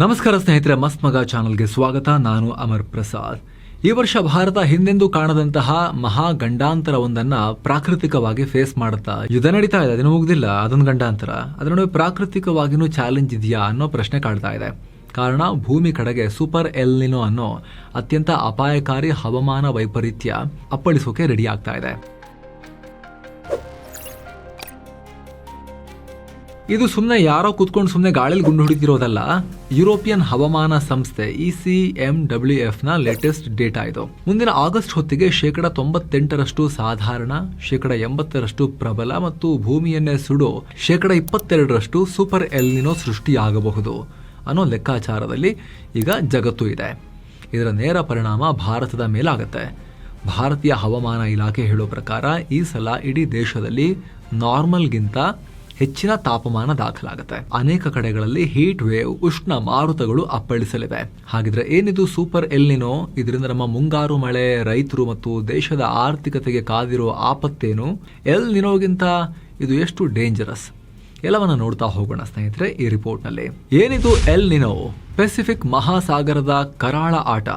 ನಮಸ್ಕಾರ ಸ್ನೇಹಿತರೆ, ಮಸ್ತ್ ಮಗ ಚಾನಲ್ಗೆ ಸ್ವಾಗತ. ನಾನು ಅಮರ್ ಪ್ರಸಾದ್. ಈ ವರ್ಷ ಭಾರತ ಹಿಂದೆಂದೂ ಕಾಣದಂತಹ ಮಹಾ ಗಂಡಾಂತರವೊಂದನ್ನ ಪ್ರಾಕೃತಿಕವಾಗಿ ಫೇಸ್ ಮಾಡುತ್ತಾ ಯುದ್ಧ ನಡೀತಾ ಇದೆ. ಅದನ್ನು ಮುಗ್ದಿಲ್ಲ, ಅದೊಂದು ಗಂಡಾಂತರ. ಅದರ ನಡುವೆ ಪ್ರಾಕೃತಿಕವಾಗಿನೂ ಚಾಲೆಂಜ್ ಇದೆಯಾ ಅನ್ನೋ ಪ್ರಶ್ನೆ ಕಾಡ್ತಾ ಇದೆ. ಕಾರಣ, ಭೂಮಿ ಕಡೆಗೆ ಸೂಪರ್ ಎಲ್ ನಿನೋ ಅನ್ನೋ ಅತ್ಯಂತ ಅಪಾಯಕಾರಿ ಹವಾಮಾನ ವೈಪರೀತ್ಯ ಅಪ್ಪಳಿಸೋಕೆ ರೆಡಿ ಆಗ್ತಾ ಇದೆ. ಇದು ಸುಮ್ಮನೆ ಯಾರೋ ಕೂತ್ಕೊಂಡು ಸುಮ್ಮನೆ ಗಾಳಿಲಿ ಗುಂಡು ಹೊಡಿತಿರೋದಲ್ಲ. ಯುರೋಪಿಯನ್ ಹವಾಮಾನ ಸಂಸ್ಥೆ ECMWF ನ ಲೇಟೆಸ್ಟ್ ಡೇಟಾ ಇದು. ಮುಂದಿನ ಆಗಸ್ಟ್ ಹೊತ್ತಿಗೆ 98% ಸಾಧಾರಣ, 80% ಪ್ರಬಲ ಮತ್ತು ಭೂಮಿಯನ್ನೇ ಸುಡೋ 22% ಸೂಪರ್ ಎಲ್ ನಿನೋ ಸೃಷ್ಟಿಯಾಗಬಹುದು ಅನ್ನೋ ಲೆಕ್ಕಾಚಾರದಲ್ಲಿ ಈಗ ಜಗತ್ತು ಇದೆ. ಇದರ ನೇರ ಪರಿಣಾಮ ಭಾರತದ ಮೇಲಾಗತ್ತೆ. ಭಾರತೀಯ ಹವಾಮಾನ ಇಲಾಖೆ ಹೇಳೋ ಪ್ರಕಾರ ಈ ಸಲ ಇಡೀ ದೇಶದಲ್ಲಿ ನಾರ್ಮಲ್ಗಿಂತ ಹೆಚ್ಚಿನ ತಾಪಮಾನ ದಾಖಲಾಗುತ್ತೆ. ಅನೇಕ ಕಡೆಗಳಲ್ಲಿ ಹೀಟ್ ವೇವ್, ಉಷ್ಣ ಮಾರುತಗಳು ಅಪ್ಪಳಿಸಲಿವೆ. ಹಾಗಿದ್ರೆ ಏನಿದು ಸೂಪರ್ ಎಲ್ ನಿನೋ? ಇದರಿಂದ ನಮ್ಮ ಮುಂಗಾರು ಮಳೆ, ರೈತರು ಮತ್ತು ದೇಶದ ಆರ್ಥಿಕತೆಗೆ ಕಾದಿರೋ ಆಪತ್ತೇನು? ಎಲ್ ನಿನೋಗಿಂತ ಇದು ಎಷ್ಟು ಡೇಂಜರಸ್? ಎಲ್ಲವನ್ನ ನೋಡ್ತಾ ಹೋಗೋಣ ಸ್ನೇಹಿತರೆ ಈ ರಿಪೋರ್ಟ್ನಲ್ಲಿ. ಏನಿದು ಎಲ್ ನಿನೋ? ಪೆಸಿಫಿಕ್ ಮಹಾಸಾಗರದ ಕರಾಳ ಆಟ.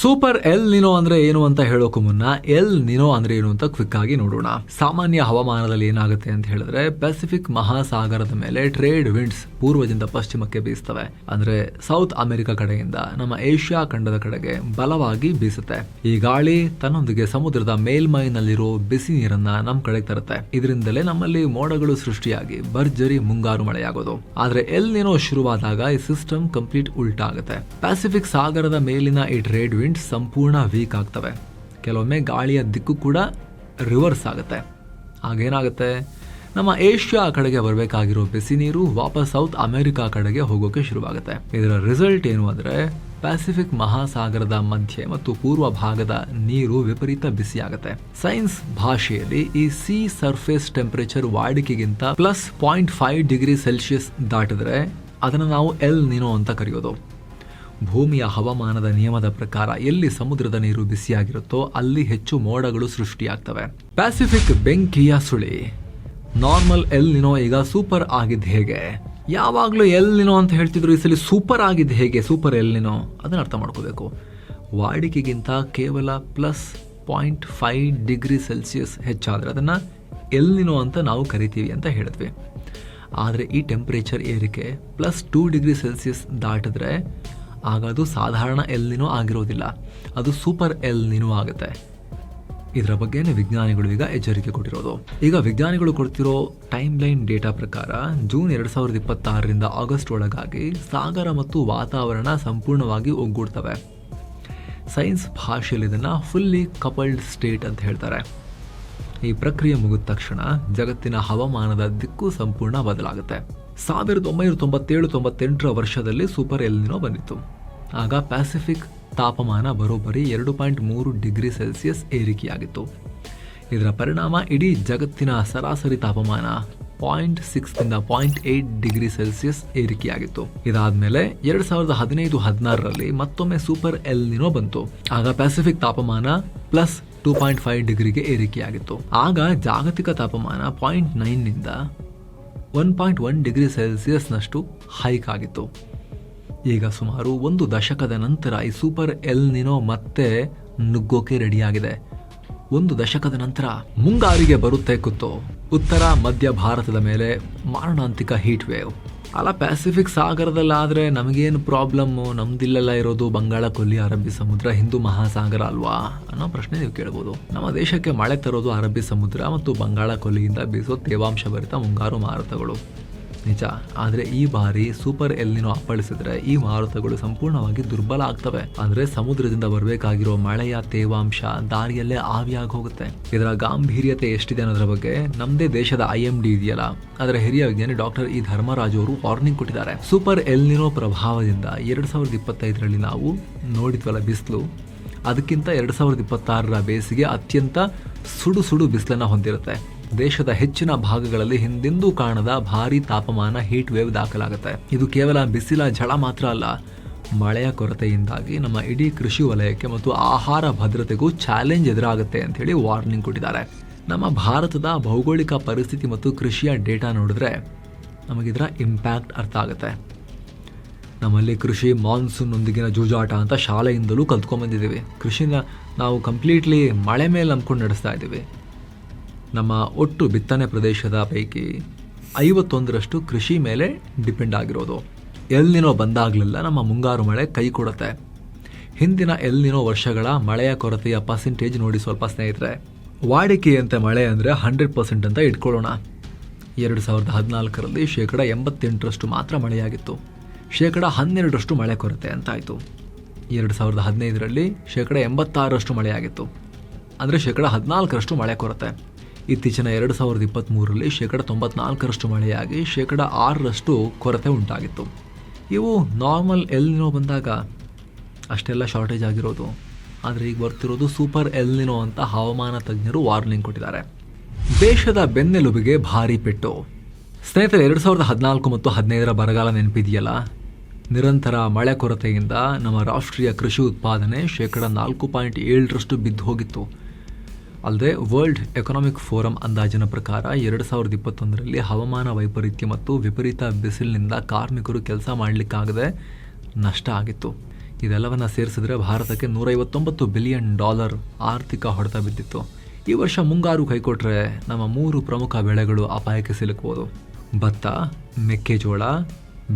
ಸೂಪರ್ ಎಲ್ ನಿನೋ ಅಂದ್ರೆ ಏನು ಅಂತ ಹೇಳೋಕು ಮುನ್ನ ಎಲ್ ನಿನೋ ಅಂದ್ರೆ ಏನು ಅಂತ ಕ್ವಿಕ್ ಆಗಿ ನೋಡೋಣ. ಸಾಮಾನ್ಯ ಹವಾಮಾನದಲ್ಲಿ ಏನಾಗುತ್ತೆ ಅಂತ ಹೇಳಿದ್ರೆ, ಪೆಸಿಫಿಕ್ ಮಹಾಸಾಗರದ ಮೇಲೆ ಟ್ರೇಡ್ ವಿಂಡ್ಸ್ ಪೂರ್ವದಿಂದ ಪಶ್ಚಿಮಕ್ಕೆ ಬೀಸ್ತವೆ. ಅಂದ್ರೆ ಸೌತ್ ಅಮೆರಿಕ ಕಡೆಯಿಂದ ನಮ್ಮ ಏಷ್ಯಾ ಖಂಡದ ಕಡೆಗೆ ಬಲವಾಗಿ ಬೀಸುತ್ತೆ. ಈ ಗಾಳಿ ತನ್ನೊಂದಿಗೆ ಸಮುದ್ರದ ಮೇಲ್ಮೈನಲ್ಲಿರೋ ಬಿಸಿ ನೀರನ್ನ ನಮ್ ಕಡೆಗೆ ತರುತ್ತೆ. ಇದರಿಂದಲೇ ನಮ್ಮಲ್ಲಿ ಮೋಡಗಳು ಸೃಷ್ಟಿಯಾಗಿ ಭರ್ಜರಿ ಮುಂಗಾರು ಮಳೆಯಾಗೋದು. ಆದ್ರೆ ಎಲ್ ನಿನೋ ಶುರುವಾದಾಗ ಈ ಸಿಸ್ಟಮ್ ಕಂಪ್ಲೀಟ್ ಉಲ್ಟಾ ಆಗುತ್ತೆ. ಪೆಸಿಫಿಕ್ ಸಾಗರದ ಮೇಲಿನ ಈ ಟ್ರೇಡ್ ವಿಂಡ್ಸ್ ಸಂಪೂರ್ಣ ವೀಕ್ ಆಗ್ತವೆ. ಕೆಲವೊಮ್ಮೆ ಗಾಳಿಯ ದಿಕ್ಕು ಕೂಡ ರಿವರ್ಸ್ ಆಗುತ್ತೆ. ಆಗೇನಾಗುತ್ತೆ, ನಮ್ಮ ಏಷ್ಯಾ ಕಡೆಗೆ ಬರಬೇಕಾಗಿರೋ ಬಿಸಿ ನೀರು ವಾಪಸ್ ಸೌತ್ ಅಮೆರಿಕಾ ಕಡೆಗೆ ಹೋಗೋಕೆ ಶುರುವಾಗುತ್ತೆ. ಇದರ ರಿಸಲ್ಟ್ ಏನು ಅಂದ್ರೆ, ಪೆಸಿಫಿಕ್ ಮಹಾಸಾಗರದ ಮಧ್ಯ ಮತ್ತು ಪೂರ್ವ ಭಾಗದ ನೀರು ವಿಪರೀತ ಬಿಸಿಯಾಗುತ್ತೆ. ಸೈನ್ಸ್ ಭಾಷೆಯಲ್ಲಿ ಈ ಸಿ ಸರ್ಫೇಸ್ ಟೆಂಪರೇಚರ್ ವಾಡಿಕೆಗಿಂತ +0.5 ಡಿಗ್ರಿ ಸೆಲ್ಸಿಯಸ್ ದಾಟಿದ್ರೆ ಅದನ್ನು ನಾವು ಎಲ್ ನಿನೋ ಅಂತ ಕರೆಯೋದು. ಭೂಮಿಯ ಹವಾಮಾನದ ನಿಯಮದ ಪ್ರಕಾರ ಎಲ್ಲಿ ಸಮುದ್ರದ ನೀರು ಬಿಸಿಯಾಗಿರುತ್ತೋ ಅಲ್ಲಿ ಹೆಚ್ಚು ಮೋಡಗಳು ಸೃಷ್ಟಿಯಾಗ್ತವೆ. ಪ್ಯಾಸಿಫಿಕ್ ಬೆಂಕಿಯ ಸುಳಿ. ನಾರ್ಮಲ್ ಎಲ್ ನಿನೋ ಈಗ ಸೂಪರ್ ಆಗಿದ್ದು ಹೇಗೆ? ಯಾವಾಗಲೂ ಎಲ್ ನಿನೋ ಅಂತ ಹೇಳ್ತಿದ್ರು, ಈ ಸಲ ಸೂಪರ್ ಆಗಿದ್ದು ಹೇಗೆ? ಸೂಪರ್ ಎಲ್ ನಿನೋ ಅದನ್ನ ಅರ್ಥ ಮಾಡ್ಕೋಬೇಕು. ವಾಡಿಕೆಗಿಂತ ಕೇವಲ +0.5 ಡಿಗ್ರಿ ಸೆಲ್ಸಿಯಸ್ ಹೆಚ್ಚಾದ್ರೆ ಅದನ್ನ ಎಲ್ ನಿನೋ ಅಂತ ನಾವು ಕರಿತೀವಿ ಅಂತ ಹೇಳಿದ್ವಿ. ಆದರೆ ಈ ಟೆಂಪರೇಚರ್ ಏರಿಕೆ +2 ಡಿಗ್ರಿ ಸೆಲ್ಸಿಯಸ್ ದಾಟಿದ್ರೆ ಆಗ ಅದು ಸಾಧಾರಣ ಎಲ್ ನಿನೋ ಆಗಿರೋದಿಲ್ಲ, ಅದು ಸೂಪರ್ ಎಲ್ ನಿನೋ ಆಗುತ್ತೆ. ಇದರ ಬಗ್ಗೆನೇ ವಿಜ್ಞಾನಿಗಳು ಈಗ ಎಚ್ಚರಿಕೆ ಕೊಟ್ಟಿರೋದು. ಈಗ ವಿಜ್ಞಾನಿಗಳು ಕೊಡ್ತಿರೋ ಟೈಮ್ ಲೈನ್ ಡೇಟಾ ಪ್ರಕಾರ ಜೂನ್ 2026ರಿಂದ ಆಗಸ್ಟ್ ಒಳಗಾಗಿ ಸಾಗರ ಮತ್ತು ವಾತಾವರಣ ಸಂಪೂರ್ಣವಾಗಿ ಒಗ್ಗೂಡ್ತವೆ. ಸೈನ್ಸ್ ಭಾಷೆಯಲ್ಲಿ ಇದನ್ನ ಫುಲ್ಲಿ ಕಪಲ್ಡ್ ಸ್ಟೇಟ್ ಅಂತ ಹೇಳ್ತಾರೆ. ಈ ಪ್ರಕ್ರಿಯೆ ಮುಗಿದ ತಕ್ಷಣ ಜಗತ್ತಿನ ಹವಾಮಾನದ ದಿಕ್ಕು ಸಂಪೂರ್ಣ ಬದಲಾಗುತ್ತೆ. 1997-98ರ ವರ್ಷದಲ್ಲಿ ಸೂಪರ್ ಎಲ್ ನಿನೋ ಬಂದಿತ್ತು. ಆಗ ಪ್ಯಾಸಿಫಿಕ್ ತಾಪಮಾನ ಬರೋಬ್ಬರಿ 2.3 ಡಿಗ್ರಿ ಸೆಲ್ಸಿಯಸ್ ಏರಿಕೆಯಾಗಿತ್ತು. ಇದರ ಪರಿಣಾಮ ಇಡೀ ಜಗತ್ತಿನ ಸರಾಸರಿ ತಾಪಮಾನ 0.6 0.8 ಡಿಗ್ರಿ ಸೆಲ್ಸಿಯಸ್ ಏರಿಕೆಯಾಗಿತ್ತು. ಇದಾದ್ಮೇಲೆ 2015-16ರಲ್ಲಿ ಮತ್ತೊಮ್ಮೆ ಸೂಪರ್ ಎಲ್ ನಿನೋ ಬಂತು. ಆಗ ಪ್ಯಾಸಿಫಿಕ್ ತಾಪಮಾನ +2.5 ಡಿಗ್ರಿಗೆ ಏರಿಕೆಯಾಗಿತ್ತು. ಆಗ ಜಾಗತಿಕ ತಾಪಮಾನ 0.9 1.1 ಡಿಗ್ರಿ ಸೆಲ್ಸಿಯಸ್ನಷ್ಟು ಹೈಕ್ ಆಗಿತ್ತು. ಈಗ ಸುಮಾರು 1 ದಶಕದ ನಂತರ ಈ ಸೂಪರ್ ಎಲ್ ನಿನೋ ಮತ್ತೆ ನುಗ್ಗೋಕೆ ರೆಡಿಯಾಗಿದೆ. 1 ದಶಕದ ನಂತರ ಮುಂಗಾರಿಗೆ ಬರುತ್ತೆ ಕುತ್ತು. ಉತ್ತರ ಮಧ್ಯ ಭಾರತದ ಮೇಲೆ ಮಾರಣಾಂತಿಕ ಹೀಟ್ ವೇವ್. ಅಲ್ಲ, ಪ್ಯಾಸಿಫಿಕ್ ಸಾಗರದಲ್ಲಾದ್ರೆ ನಮಗೇನು ಪ್ರಾಬ್ಲಮ್ಮು? ನಮ್ದಿಲ್ಲೆಲ್ಲ ಇರೋದು ಬಂಗಾಳ ಕೊಲ್ಲಿ, ಅರಬ್ಬಿ ಸಮುದ್ರ, ಹಿಂದೂ ಮಹಾಸಾಗರ ಅಲ್ವಾ ಅನ್ನೋ ಪ್ರಶ್ನೆ ನೀವು ಕೇಳ್ಬೋದು. ನಮ್ಮ ದೇಶಕ್ಕೆ ಮಳೆ ತರೋದು ಅರಬ್ಬಿ ಸಮುದ್ರ ಮತ್ತು ಬಂಗಾಳ ಕೊಲ್ಲಿಯಿಂದ ಬೀಸೋ ತೇವಾಂಶ ಭರಿತ ಮುಂಗಾರು ಮಾರುತಗಳು ನಿಜ. ಆದರೆ ಈ ಬಾರಿ ಸೂಪರ್ ಎಲ್ ನಿನೋ ಅಪ್ಪಳಿಸಿದ್ರೆ ಈ ಮಾರುತಗಳು ಸಂಪೂರ್ಣವಾಗಿ ದುರ್ಬಲ ಆಗ್ತವೆ. ಅಂದ್ರೆ ಸಮುದ್ರದಿಂದ ಬರಬೇಕಾಗಿರೋ ಮಳೆಯ ತೇವಾಂಶ ದಾರಿಯಲ್ಲೇ ಆವಿಯಾಗಿ ಹೋಗುತ್ತೆ. ಇದರ ಗಾಂಭೀರ್ಯತೆ ಎಷ್ಟಿದೆ ಅನ್ನೋದ್ರ ಬಗ್ಗೆ ನಮ್ಮದೇ ದೇಶದ IMD ಇದೆಯಲ್ಲ, ಅದರ ಹಿರಿಯ ವಿಜ್ಞಾನಿ ಡಾಕ್ಟರ್ E ಧರ್ಮರಾಜ್ ಅವರು ವಾರ್ನಿಂಗ್ ಕೊಟ್ಟಿದ್ದಾರೆ. ಸೂಪರ್ ಎಲ್ ನಿನೋ ಪ್ರಭಾವದಿಂದ 2025ರಲ್ಲಿ ನಾವು ನೋಡಿದ್ವಲ್ಲ ಬಿಸಿಲು, ಅದಕ್ಕಿಂತ 2026ರ ಬೇಸಿಗೆ ಅತ್ಯಂತ ಸುಡು ಬಿಸಿಲನ್ನ ಹೊಂದಿರುತ್ತೆ. ದೇಶದ ಹೆಚ್ಚಿನ ಭಾಗಗಳಲ್ಲಿ ಹಿಂದೆಂದೂ ಕಾಣದ ಭಾರಿ ತಾಪಮಾನ ಹೀಟ್ ವೇವ್ ದಾಖಲಾಗುತ್ತೆ. ಇದು ಕೇವಲ ಬಿಸಿಲ ಝಳ ಮಾತ್ರ ಅಲ್ಲ, ಮಳೆಯ ಕೊರತೆಯಿಂದಾಗಿ ನಮ್ಮ ಇಡೀ ಕೃಷಿ ವಲಯಕ್ಕೆ ಮತ್ತು ಆಹಾರ ಭದ್ರತೆಗೂ ಚಾಲೆಂಜ್ ಎದುರಾಗುತ್ತೆ ಅಂತ ಹೇಳಿ ವಾರ್ನಿಂಗ್ ಕೊಟ್ಟಿದ್ದಾರೆ. ನಮ್ಮ ಭಾರತದ ಭೌಗೋಳಿಕ ಪರಿಸ್ಥಿತಿ ಮತ್ತು ಕೃಷಿಯ ಡೇಟಾ ನೋಡಿದ್ರೆ ನಮಗಿದರ ಇಂಪ್ಯಾಕ್ಟ್ ಅರ್ಥ ಆಗುತ್ತೆ. ನಮ್ಮಲ್ಲಿ ಕೃಷಿ ಮಾನ್ಸೂನ್ನೊಂದಿಗಿನ ಜೂಜಾಟ ಅಂತ ಶಾಲೆಯಿಂದಲೂ ಕಲ್ತ್ಕೊಂಡ್ಬಂದಿದ್ದೀವಿ. ಕೃಷಿನ ನಾವು ಕಂಪ್ಲೀಟ್ಲಿ ಮಳೆ ಮೇಲೆ ನಂಬ್ಕೊಂಡು ನಡೆಸ್ತಾ ಇದ್ದೀವಿ. ನಮ್ಮ ಒಟ್ಟು ಬಿತ್ತನೆ ಪ್ರದೇಶದ ಪೈಕಿ 51% ಕೃಷಿ ಮೇಲೆ ಡಿಪೆಂಡ್ ಆಗಿರೋದು. ಎಲ್ನಿನೋ ಬಂದಾಗಲೆಲ್ಲ ನಮ್ಮ ಮುಂಗಾರು ಮಳೆ ಕೈ ಕೊಡುತ್ತೆ. ಹಿಂದಿನ ಎಲ್ನಿನೋ ವರ್ಷಗಳ ಮಳೆಯ ಕೊರತೆಯ ಪರ್ಸೆಂಟೇಜ್ ನೋಡಿ ಸ್ವಲ್ಪ ಸ್ನೇಹಿತರೆ. ವಾಡಿಕೆಯಂತೆ ಮಳೆ ಅಂದರೆ 100% ಅಂತ ಇಟ್ಕೊಳ್ಳೋಣ. 2014ರಲ್ಲಿ 88% ಮಾತ್ರ ಮಳೆಯಾಗಿತ್ತು. 12% ಮಳೆ ಕೊರತೆ ಅಂತಾಯಿತು. 2015ರಲ್ಲಿ 86% ಮಳೆಯಾಗಿತ್ತು, ಅಂದರೆ 14% ಮಳೆ ಕೊರತೆ. ಇತ್ತೀಚಿನ 2023ರಲ್ಲಿ 94% ಮಳೆಯಾಗಿ 6% ಕೊರತೆ ಉಂಟಾಗಿತ್ತು. ಇವು ನಾರ್ಮಲ್ ಎಲ್ನಿನೋ ಬಂದಾಗ ಅಷ್ಟೆಲ್ಲ ಶಾರ್ಟೇಜ್ ಆಗಿರೋದು. ಆದರೆ ಈಗ ಬರ್ತಿರೋದು ಸೂಪರ್ ಎಲ್ನಿನೋ ಅಂತ ಹವಾಮಾನ ತಜ್ಞರು ವಾರ್ನಿಂಗ್ ಕೊಟ್ಟಿದ್ದಾರೆ. ದೇಶದ ಬೆನ್ನೆಲುಬಿಗೆ ಭಾರಿ ಪೆಟ್ಟು. ಸ್ನೇಹಿತರೆ, 2014 ಮತ್ತು 2015 ಬರಗಾಲ ನೆನಪಿದೆಯಲ್ಲ? ನಿರಂತರ ಮಳೆ ಕೊರತೆಯಿಂದ ನಮ್ಮ ರಾಷ್ಟ್ರೀಯ ಕೃಷಿ ಉತ್ಪಾದನೆ 4.7% ಬಿದ್ದು ಹೋಗಿತ್ತು. ಅಲ್ಲದೆ ವರ್ಲ್ಡ್ ಎಕನಾಮಿಕ್ ಫೋರಂ ಅಂದಾಜಿನ ಪ್ರಕಾರ 2021ರಲ್ಲಿ ಹವಾಮಾನ ವೈಪರೀತ್ಯ ಮತ್ತು ವಿಪರೀತ ಬಿಸಿಲಿನಿಂದ ಕಾರ್ಮಿಕರು ಕೆಲಸ ಮಾಡಲಿಕ್ಕಾಗದೆ ನಷ್ಟ ಆಗಿತ್ತು. ಇದೆಲ್ಲವನ್ನ ಸೇರಿಸಿದ್ರೆ ಭಾರತಕ್ಕೆ $159 ಬಿಲಿಯನ್ ಆರ್ಥಿಕ ಹೊಡೆತ ಬಿದ್ದಿತ್ತು. ಈ ವರ್ಷ ಮುಂಗಾರು ಕೈಕೊಟ್ರೆ ನಮ್ಮ 3 ಪ್ರಮುಖ ಬೆಳೆಗಳು ಅಪಾಯಕ್ಕೆ ಸಿಲುಕಬಹುದು. ಭತ್ತ, ಮೆಕ್ಕೆಜೋಳ,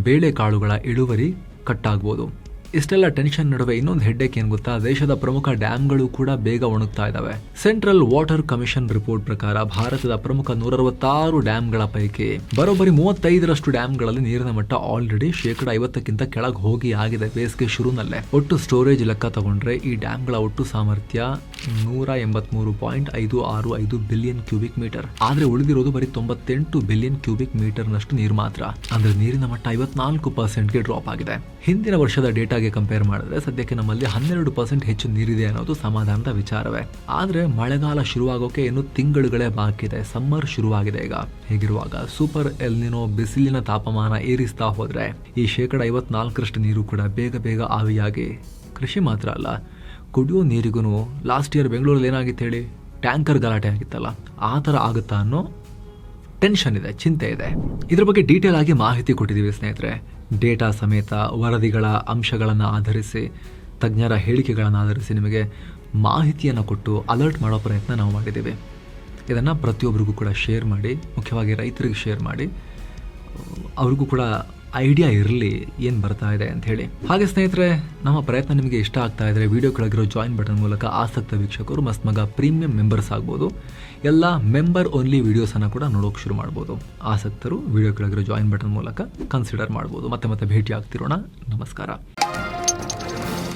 ಬೇಳೆಕಾಳುಗಳ ಇಳುವರಿ ಕಟ್ಟಾಗ್ಬೋದು. ಇಷ್ಟೆಲ್ಲ ಟೆನ್ಷನ್ ನಡುವೆ ಇನ್ನೊಂದು ಹೆಡ್ಡೇಕ್ ಏನು ಗೊತ್ತಾ? ದೇಶದ ಪ್ರಮುಖ ಡ್ಯಾಮ್ಗಳು ಕೂಡ ಬೇಗ ಒಣಗ್ತಾ ಇದ್ದಾವೆ. ಸೆಂಟ್ರಲ್ ವಾಟರ್ ಕಮಿಷನ್ ರಿಪೋರ್ಟ್ ಪ್ರಕಾರ ಭಾರತದ ಪ್ರಮುಖ 166 ಡ್ಯಾಮ್ಗಳ ಪೈಕಿ ಬರೋಬ್ಬರಿ 35% ಡ್ಯಾಮ್ಗಳಲ್ಲಿ ನೀರಿನ ಮಟ್ಟ ಆಲ್ರೆಡಿ 50% ಕೆಳಗೆ ಹೋಗಿ ಆಗಿದೆ ಬೇಸಿಗೆ ಶುರುನಲ್ಲೇ. ಒಟ್ಟು ಸ್ಟೋರೇಜ್ ಲೆಕ್ಕ ತಗೊಂಡ್ರೆ ಈ ಡ್ಯಾಮ್ಗಳ ಒಟ್ಟು ಸಾಮರ್ಥ್ಯ 183.565 ಬಿಲಿಯನ್ ಕ್ಯೂಬಿಕ್ ಮೀಟರ್. ಆದ್ರೆ ಉಳಿದಿರೋದು ಬರೀ 98 ಬಿಲಿಯನ್ ಕ್ಯೂಬಿಕ್ ಮೀಟರ್ನಷ್ಟು ನೀರು ಮಾತ್ರ. ಅಂದ್ರೆ ನೀರಿನ ಮಟ್ಟ 54%ಗೆ ಡ್ರಾಪ್ ಆಗಿದೆ. ಹಿಂದಿನ ವರ್ಷದ ಡೇಟಾಗೆ ಕಂಪೇರ್ ಮಾಡಿದ್ರೆ ಸದ್ಯಕ್ಕೆ ನಮ್ಮಲ್ಲಿ 12% ಹೆಚ್ಚು ನೀರಿದೆ ಅನ್ನೋದು ಸಮಾಧಾನದ ವಿಚಾರವೇ. ಆದ್ರೆ ಮಳೆಗಾಲ ಶುರುವಾಗೋಕೆ ಇನ್ನು ತಿಂಗಳುಗಳೇ ಬಾಕಿ ಇದೆ. ಸಮ್ಮರ್ ಶುರುವಾಗಿದೆ ಈಗ. ಹೀಗಿರುವಾಗ ಸೂಪರ್ ಎಲ್ನಿನೋ ಬಿಸಿಲಿನ ತಾಪಮಾನ ಏರಿಸ್ತಾ ಹೋದ್ರೆ ಈ 54% ನೀರು ಕೂಡ ಬೇಗ ಬೇಗ ಆವಿಯಾಗಿ ಕೃಷಿ ಮಾತ್ರ ಅಲ್ಲ, ಕುಡಿಯೋ ನೀರಿಗೂ ಲಾಸ್ಟ್ ಇಯರ್ ಬೆಂಗಳೂರಲ್ಲಿ ಏನಾಗಿತ್ತು ಹೇಳಿ? ಟ್ಯಾಂಕರ್ ಗಲಾಟೆ ಆಗಿತ್ತಲ್ಲ, ಆ ಥರ ಆಗುತ್ತಾ ಅನ್ನೋ ಟೆನ್ಷನ್ ಇದೆ, ಚಿಂತೆ ಇದೆ. ಇದ್ರ ಬಗ್ಗೆ ಡೀಟೇಲ್ ಆಗಿ ಮಾಹಿತಿ ಕೊಟ್ಟಿದ್ದೀವಿ ಸ್ನೇಹಿತರೆ. ಡೇಟಾ ಸಮೇತ ವರದಿಗಳ ಅಂಶಗಳನ್ನು ಆಧರಿಸಿ, ತಜ್ಞರ ಹೇಳಿಕೆಗಳನ್ನು ಆಧರಿಸಿ ನಿಮಗೆ ಮಾಹಿತಿಯನ್ನು ಕೊಟ್ಟು ಅಲರ್ಟ್ ಮಾಡೋ ಪ್ರಯತ್ನ ನಾವು ಮಾಡಿದ್ದೀವಿ. ಇದನ್ನು ಪ್ರತಿಯೊಬ್ಬರಿಗೂ ಕೂಡ ಶೇರ್ ಮಾಡಿ, ಮುಖ್ಯವಾಗಿ ರೈತರಿಗೆ ಶೇರ್ ಮಾಡಿ, ಅವ್ರಿಗೂ ಕೂಡ ಐಡಿಯಾ ಇರಲಿ ಏನು ಬರ್ತಾ ಇದೆ ಅಂತ ಹೇಳಿ. ಹಾಗೆ ಸ್ನೇಹಿತರೆ, ನಮ್ಮ ಪ್ರಯತ್ನ ನಿಮಗೆ ಇಷ್ಟ ಆಗ್ತಾ ಇದ್ದರೆ ವಿಡಿಯೋ ಕೆಳಗಿರೋ ಜಾಯಿನ್ ಬಟನ್ ಮೂಲಕ ಆಸಕ್ತ ವೀಕ್ಷಕರು ಮಸ್ತ್ ಮಗ ಪ್ರೀಮಿಯಂ ಮೆಂಬರ್ಸ್ ಆಗ್ಬೋದು. ಎಲ್ಲ ಮೆಂಬರ್ ಓನ್ಲಿ ವೀಡಿಯೋಸನ್ನು ಕೂಡ ನೋಡೋಕೆ ಶುರು ಮಾಡ್ಬೋದು. ಆಸಕ್ತರು ವಿಡಿಯೋ ಕೆಳಗಿರೋ ಜಾಯಿನ್ ಬಟನ್ ಮೂಲಕ ಕನ್ಸಿಡರ್ ಮಾಡ್ಬೋದು. ಮತ್ತೆ ಭೇಟಿ ಆಗ್ತಿರೋಣ. ನಮಸ್ಕಾರ.